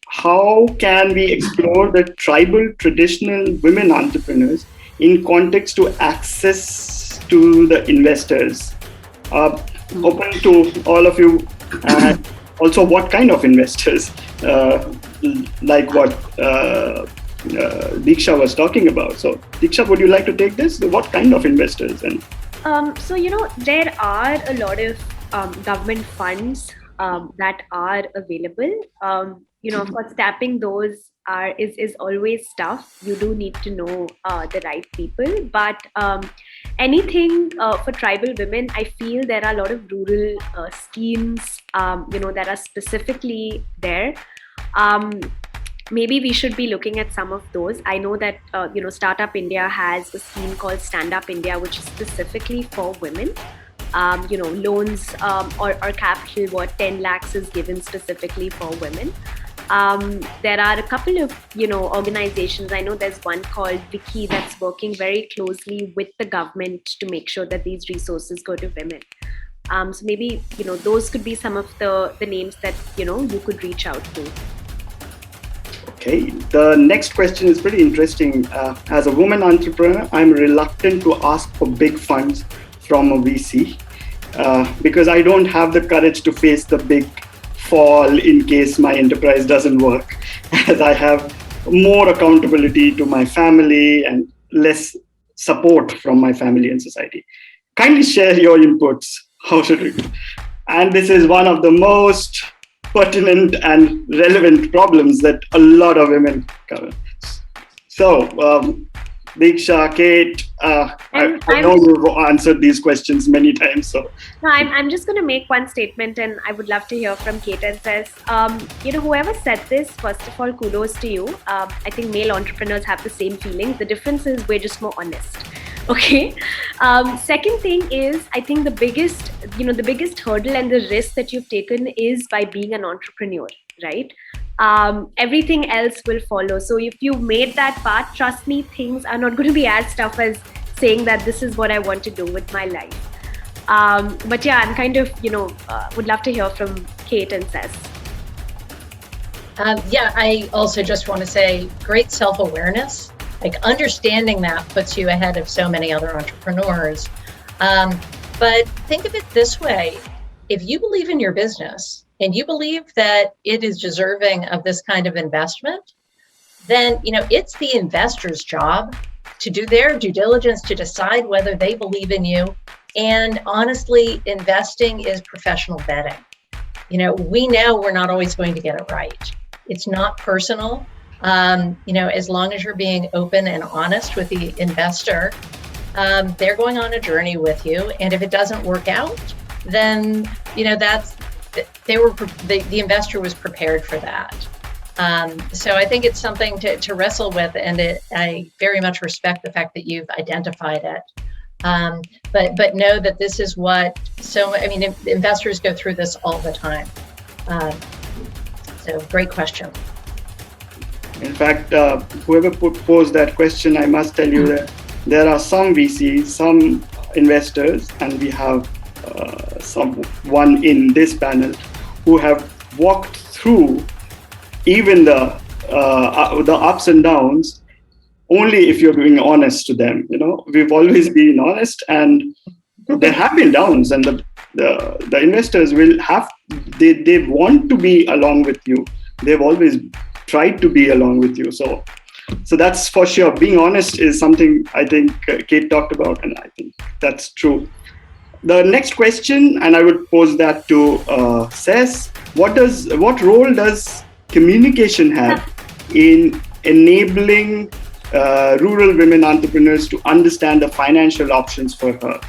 how can we explore the tribal traditional women entrepreneurs in context to access to the investors? Open to all of you. And also, what kind of investors, like what Deeksha was talking about. So, Deeksha, would you like to take this? What kind of investors? And there are a lot of government funds that are available. Of course, tapping those is always tough. You do need to know the right people, but anything for tribal women, I feel there are a lot of rural schemes, that are specifically there. Maybe we should be looking at some of those. I know that, Startup India has a scheme called Stand Up India, which is specifically for women. Loans or capital, 10 lakhs is given specifically for women. There are a couple of, organizations. I know there's one called Wiki that's working very closely with the government to make sure that these resources go to women. So maybe, those could be some of the names that, you could reach out to. Okay, the next question is pretty interesting. As a woman entrepreneur, I'm reluctant to ask for big funds from a VC because I don't have the courage to face the big fall in case my enterprise doesn't work, as I have more accountability to my family and less support from my family and society. Kindly share your inputs. How should we do? And this is one of the most pertinent and relevant problems that a lot of women cover. So, Deeksha, Kate, I know you've answered these questions many times. So, no, I'm just going to make one statement, and I would love to hear from Kate and Ses. Whoever said this, first of all, kudos to you. I think male entrepreneurs have the same feeling. The difference is we're just more honest. Okay. Second thing is, I think the biggest hurdle and the risk that you've taken is by being an entrepreneur, right? Everything else will follow. So if you made that path, trust me, things are not going to be as tough as saying that this is what I want to do with my life. But yeah, I'm kind of, would love to hear from Kate and Ses. I also just want to say great self-awareness. Like, understanding that puts you ahead of so many other entrepreneurs. But think of it this way. If you believe in your business and you believe that it is deserving of this kind of investment, then, it's the investor's job to do their due diligence to decide whether they believe in you. And honestly, investing is professional betting. We know we're not always going to get it right. It's not personal. As long as you're being open and honest with the investor, they're going on a journey with you. And if it doesn't work out, then, the investor was prepared for that. So I think it's something to wrestle with, and I very much respect the fact that you've identified it. But know that this is investors go through this all the time. So great question. In fact, whoever posed that question, I must tell you that there are some VCs, some investors, and we have someone in this panel who have walked through even the ups and downs only if you're being honest to them. We've always been honest, and there have been downs, and the investors will they want to be along with you. They've always tried to be along with you. So that's for sure. Being honest is something I think Kate talked about, and I think that's true. The next question, and I would pose that to Ses, what role does communication have in enabling rural women entrepreneurs to understand the financial options for her?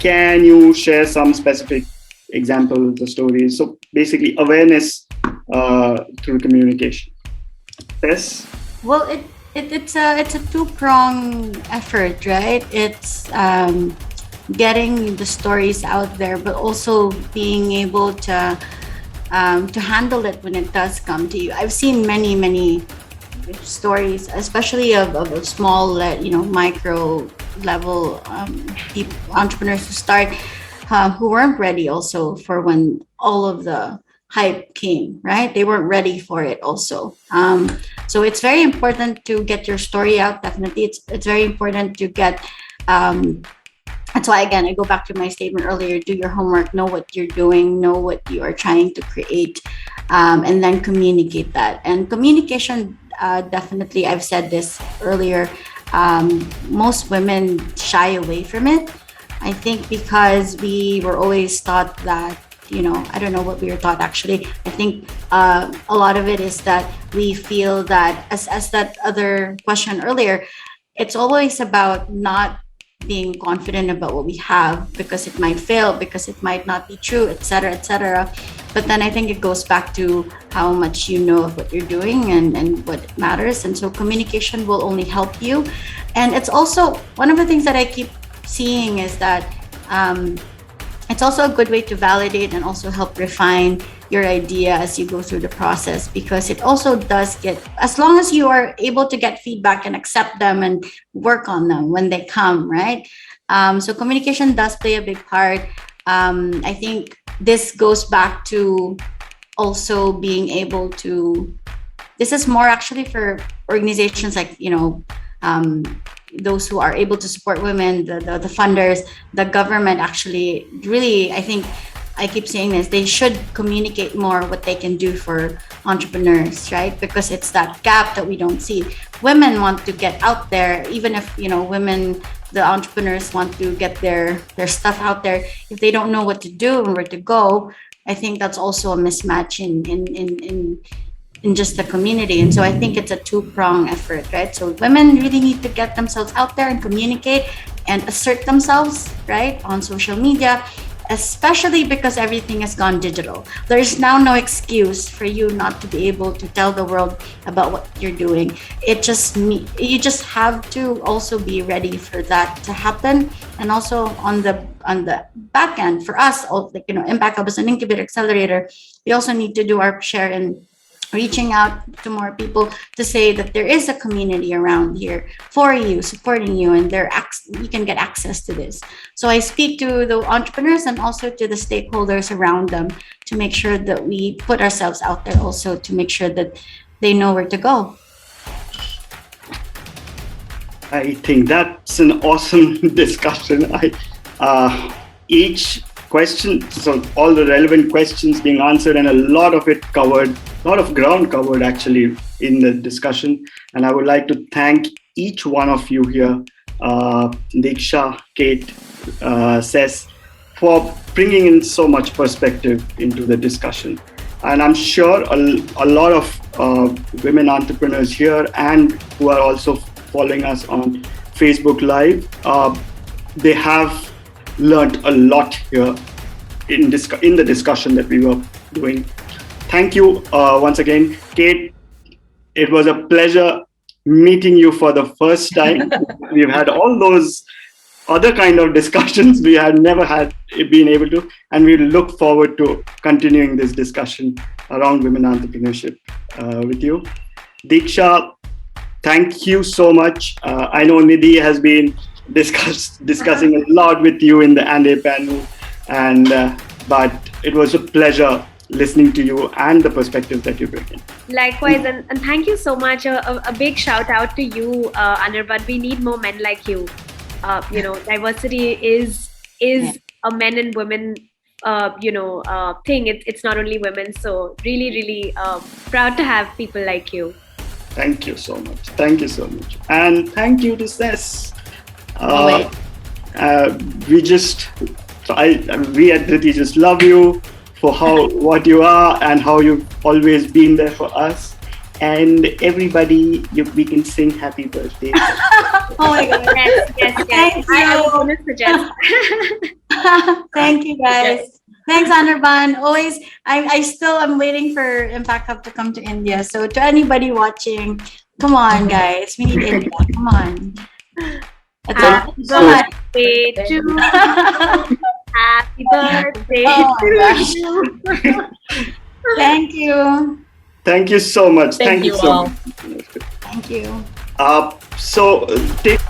Can you share some specific examples or stories? So basically awareness through communication. Yes. Well, it's a two-pronged effort, right? It's getting the stories out there, but also being able to handle it when it does come to you. I've seen many stories, especially of small, micro level entrepreneurs who start, who weren't ready also for when all of the hype came, right? They weren't ready for it also. So it's very important to get your story out. Definitely, it's very important to get. That's why, again, I go back to my statement earlier: do your homework, know what you're doing, know what you are trying to create, and then communicate that. And communication, definitely, I've said this earlier. Most women shy away from it. I think because we were always taught that. I don't know what we were taught actually. I think a lot of it is that we feel that, as that other question earlier, it's always about not being confident about what we have because it might fail, because it might not be true, etc., etc. But then I think it goes back to how much you know of what you're doing and what matters. And so communication will only help you. And it's also one of the things that I keep seeing is that it's also a good way to validate and also help refine your idea as you go through the process, because it also does get, as long as you are able to get feedback and accept them and work on them when they come, right? So communication does play a big part. I think this goes back to also being able to, this is more actually for organizations like, those who are able to support women, the funders, the government actually really, I think, I keep saying this, they should communicate more what they can do for entrepreneurs, right? Because it's that gap that we don't see. Women want to get out there, even if, women, the entrepreneurs want to get their stuff out there. If they don't know what to do and where to go, I think that's also a mismatch in just the community. And so I think it's a two-pronged effort, right? So women really need to get themselves out there and communicate and assert themselves, right, on social media, especially because everything has gone digital. There is now no excuse for you not to be able to tell the world about what you're doing. You just have to also be ready for that to happen. And also on the back end, for us, Impact Hub as an incubator accelerator, we also need to do our share in reaching out to more people to say that there is a community around here for you, supporting you, and you can get access to this. So I speak to the entrepreneurs and also to the stakeholders around them to make sure that we put ourselves out there also to make sure that they know where to go. I think that's an awesome discussion. Each question, so all the relevant questions being answered, and a lot of ground covered actually in the discussion. And I would like to thank each one of you here, Deeksha, Kate, Ses, for bringing in so much perspective into the discussion. And I'm sure a lot of women entrepreneurs here and who are also following us on Facebook Live. They have learned a lot here in the discussion that we were doing. Thank you once again, Kate. It was a pleasure meeting you for the first time. We've had all those other kind of discussions we had never been able to, and we look forward to continuing this discussion around women entrepreneurship with you. Deeksha, thank you so much. I know Nidhi has been discussing a lot with you in the ANDE panel, but it was a pleasure listening to you and the perspectives that you bring in. Likewise, and thank you so much. A big shout out to you, Anirban. We need more men like you. Diversity is a men and women thing. It's not only women. So really proud to have people like you. Thank you so much. Thank you so much. And thank you to Sess. We at Dhriiti just love you for what you are and how you've always been there for us. And everybody, we can sing happy birthday. Oh my God. Yes. Thank I you. want to suggest. Thank you, guys. Thanks, Anirban. Always, I still am waiting for Impact Hub to come to India. So to anybody watching, come on, guys. We need India. Come on. Happy birthday to you. Happy birthday to you. Thank you. Thank you so much. Thank you so all. much. Thank you. So take